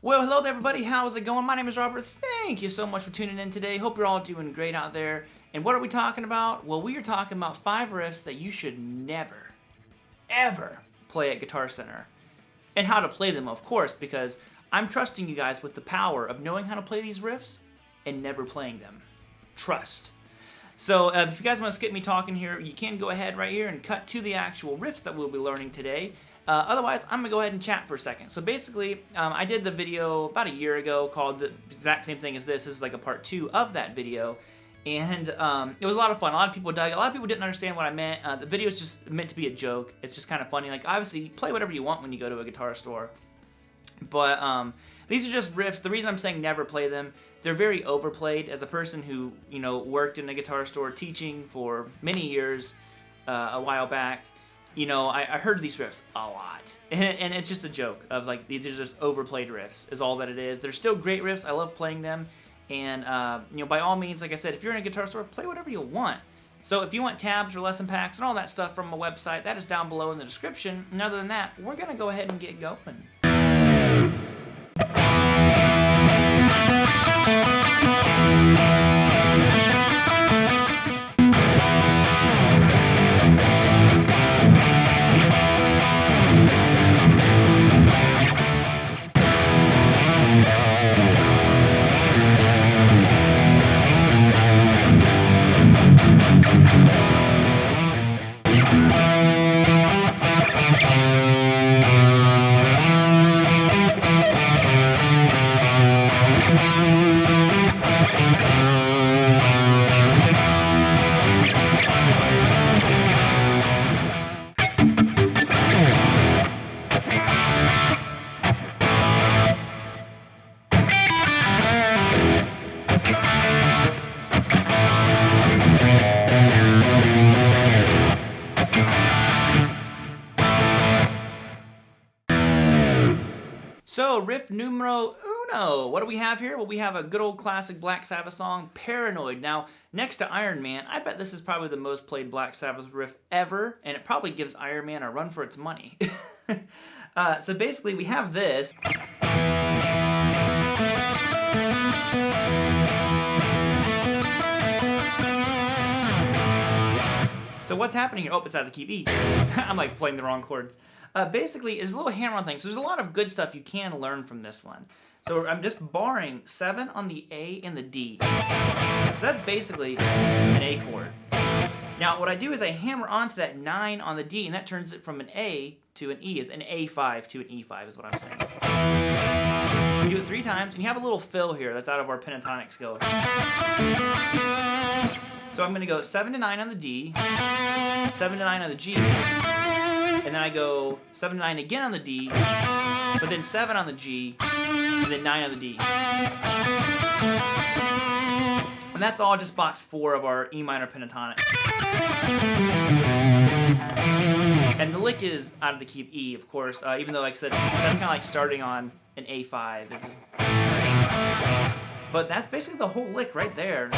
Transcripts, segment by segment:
Well, hello there everybody, how's it going? My name is Robert. Thank you so much for tuning in today. Hope you're all doing great out there. And what are we talking about? Well, we are talking about 5 riffs that you should never, ever play at Guitar Center. And how to play them, of course, because I'm trusting you guys with the power of knowing how to play these riffs and never playing them. Trust. So if you guys want to skip me talking here, you can go ahead right here and cut to the actual riffs that we'll be learning today. Otherwise, I'm going to go ahead and chat for a second. So basically, I did the video about a year ago called the exact same thing as this. This is like a part 2 of that video. And it was a lot of fun. A lot of people dug it. A lot of people didn't understand what I meant. The video is just meant to be a joke. It's just kind of funny. Like, obviously, play whatever you want when you go to a guitar store. But these are just riffs. The reason I'm saying never play them, they're very overplayed. As a person who, you know, worked in a guitar store teaching for many years a while back, you know, I heard these riffs a lot, and it's just a joke of like, these are just overplayed riffs is all that it is. They're still great riffs. I love playing them, and you know, by all means, like I said, if you're in a guitar store, play whatever you want. So if you want tabs or lesson packs and all that stuff from my website, that is down below in the description. And other than that, we're gonna go ahead and get going. So, riff numero uno. What do we have here? Well, we have a good old classic Black Sabbath song, Paranoid. Now, next to Iron Man, I bet this is probably the most played Black Sabbath riff ever, and it probably gives Iron Man a run for its money. So basically, we have this. So what's happening here? Oh, it's out of the key E. I'm like playing the wrong chords. Basically, it's a little hammer-on thing. So there's a lot of good stuff you can learn from this one. So I'm just barring 7 on the A and the D. So that's basically an A chord. Now what I do is I hammer onto that 9 on the D, and that turns it from an A to an E, an A5 to an E5 is what I'm saying. You do it 3 times, and you have a little fill here that's out of our pentatonic scale. So I'm going to go 7 to 9 on the D, 7 to 9 on the G, and then I go 7 to 9 again on the D, but then 7 on the G, and then 9 on the D. And that's all just box 4 of our E minor pentatonic. And the lick is out of the key of E, of course, even though, like I said, that's kind of like starting on an A5. But that's basically the whole lick right there.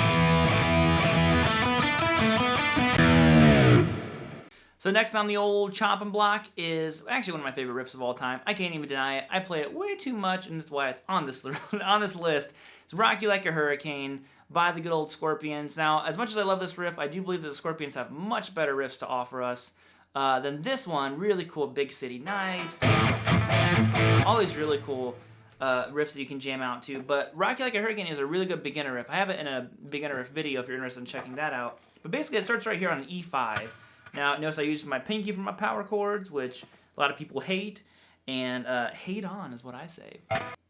So next on the old chopping block is actually one of my favorite riffs of all time. I can't even deny it. I play it way too much, and that's why it's on this list. It's Rock You Like a Hurricane by the good old Scorpions. Now, as much as I love this riff, I do believe that the Scorpions have much better riffs to offer us than this one. Really cool Big City Nights. All these really cool riffs that you can jam out to. But Rock You Like a Hurricane is a really good beginner riff. I have it in a beginner riff video if you're interested in checking that out. But basically, it starts right here on an E5. Now, notice I use my pinky for my power chords, which a lot of people hate, and hate on is what I say.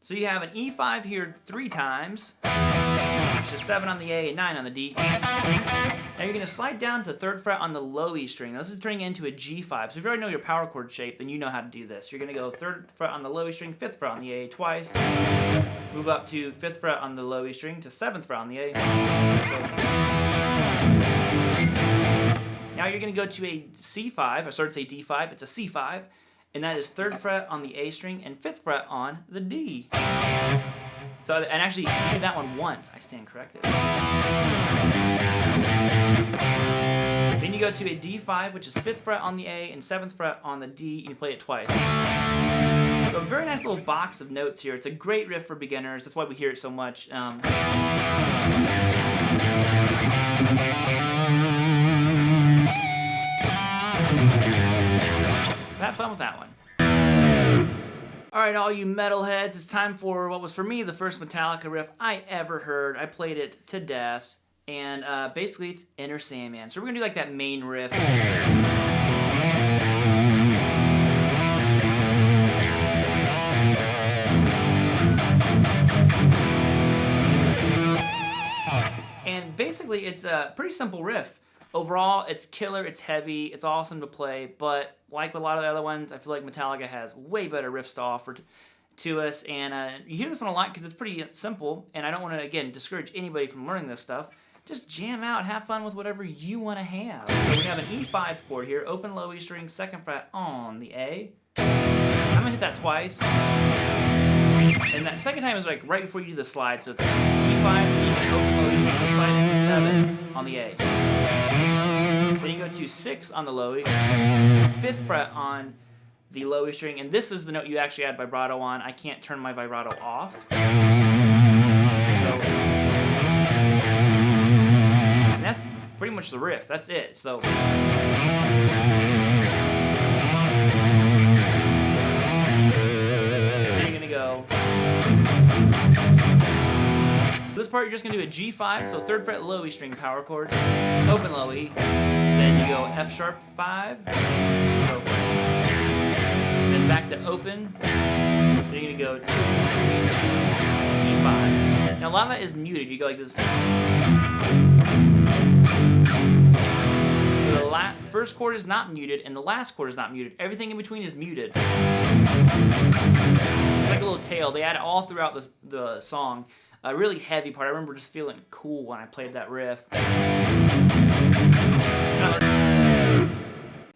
So you have an E5 here 3 times, which is 7 on the A and 9 on the D. Now you're going to slide down to 3rd fret on the low E string. Now this is turning into a G5, so if you already know your power chord shape, then you know how to do this. You're going to go 3rd fret on the low E string, 5th fret on the A twice, move up to 5th fret on the low E string to 7th fret on the A. Now you're going to go to a C5, or sorry, it's a D5, it's a C5, and that is 3rd fret on the A string and 5th fret on the D. So, and actually, you do that one once. I stand corrected. Then you go to a D5, which is 5th fret on the A and 7th fret on the D, and you play it twice. So a very nice little box of notes here. It's a great riff for beginners. That's why we hear it so much. So have fun with that one. Alright, all you metalheads, it's time for what was for me the first Metallica riff I ever heard. I played it to death, and basically it's Enter Sandman. So we're going to do like that main riff. And basically it's a pretty simple riff. Overall, it's killer, it's heavy, it's awesome to play, but like with a lot of the other ones, I feel like Metallica has way better riffs to offer to us, and you hear this one a lot because it's pretty simple, and I don't want to, again, discourage anybody from learning this stuff. Just jam out, have fun with whatever you want to have. So we have an E5 chord here, open low E string, 2nd fret on the A. I'm going to hit that twice, and that second time is like right before you do the slide, so it's E5, and you hit open low E string, slide into 7 on the A. Then you go to 6 on the low E, 5th fret on the low E string, and this is the note you actually add vibrato on. I can't turn my vibrato off. So, and that's pretty much the riff. That's it. So, then you're gonna go. This part you're just going to do a G5, so 3rd fret low E string power chord, open low E, then you go F sharp 5, so, then back to open, then you're going to go 2, 3, 2, E5. Now a lot of that is muted, you go like this. So the first chord is not muted, and the last chord is not muted. Everything in between is muted. It's like a little tail, they add it all throughout the song. A really heavy part. I remember just feeling cool when I played that riff.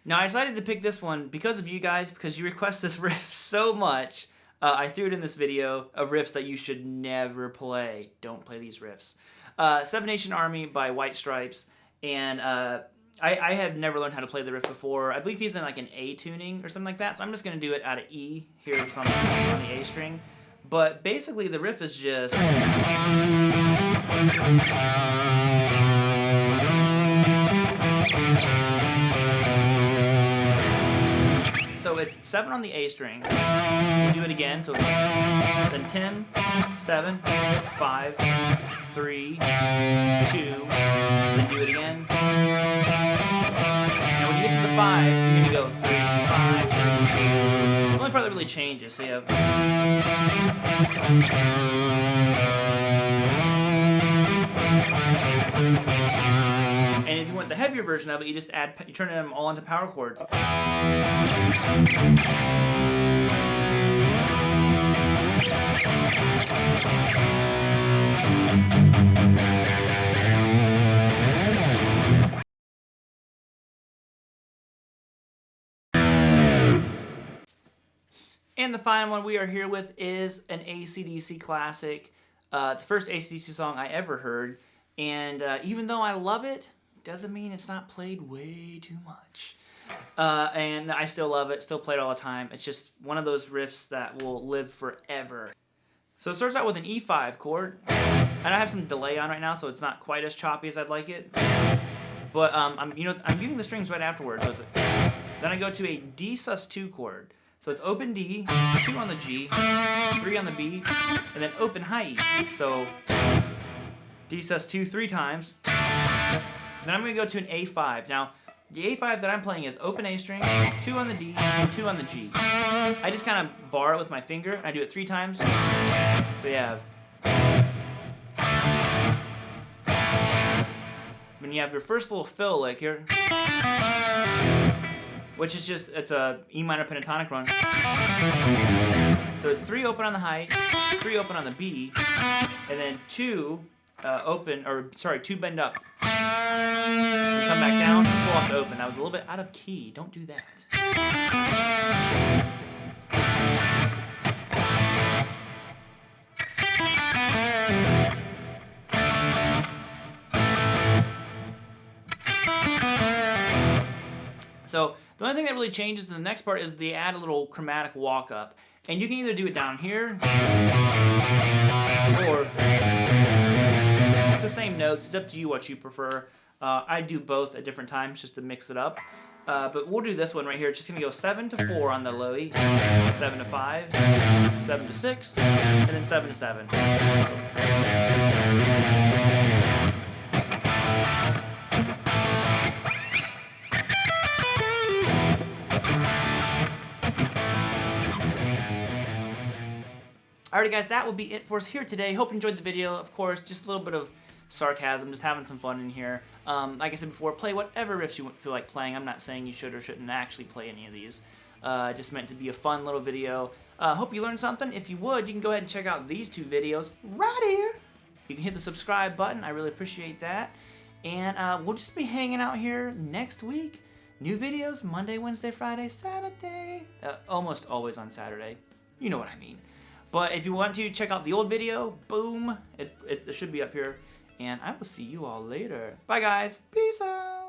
Now I decided to pick this one because of you guys, because you request this riff so much. I threw it in this video of riffs that you should never play. Don't play these riffs. Seven Nation Army by White Stripes, and I have never learned how to play the riff before. I believe he's in like an A tuning or something like that, so I'm just going to do it out of E here on the A string. But basically the riff is just... So it's 7 on the A string. We'll do it again. So then 10, 7, 5, 3, 2, then do it again. Now when you get to the 5, you're going to go 3, 5, 3, 2. The only part that really changes, so you have... And if you want the heavier version of it, you just you turn them all into power chords. And the final one we are here with is an ACCDC classic. It's the first ACCDC song I ever heard, and even though I love it, doesn't mean it's not played way too much. And I still love it, still play it all the time. It's just one of those riffs that will live forever. So it starts out with an E5 chord, and I have some delay on right now, so it's not quite as choppy as I'd like it. But I'm muting the strings right afterwards with it. Then I go to a D sus2 chord. So it's open D, 2 on the G, 3 on the B, and then open high E. So D sus2 3 times. Then I'm going to go to an A5. Now, the A5 that I'm playing is open A string, 2 on the D, and 2 on the G. I just kind of bar it with my finger, and I do it 3 times. So you have... When you have your first little fill lick here, which is just, it's a E minor pentatonic run. So it's 3 open on the high, 3 open on the B, and then 2 2 bend up. And come back down, pull off the open. That was a little bit out of key. Don't do that. So the only thing that really changes in the next part is they add a little chromatic walk up. And you can either do it down here or the same notes. It's up to you what you prefer. I do both at different times just to mix it up. But we'll do this one right here. It's just going to go 7 to 4 on the low E, 7 to 5, 7 to 6, and then 7 to 7. Alrighty guys, that will be it for us here today. Hope you enjoyed the video. Of course, just a little bit of sarcasm, just having some fun in here. Like I said before, play whatever riffs you feel like playing. I'm not saying you should or shouldn't actually play any of these. Just meant to be a fun little video. Hope you learned something. If you would, you can go ahead and check out these 2 videos right here. You can hit the subscribe button. I really appreciate that. And we'll just be hanging out here next week. New videos, Monday, Wednesday, Friday, Saturday. Almost always on Saturday. You know what I mean. But if you want to, check out the old video. Boom. It should be up here. And I will see you all later. Bye, guys. Peace out.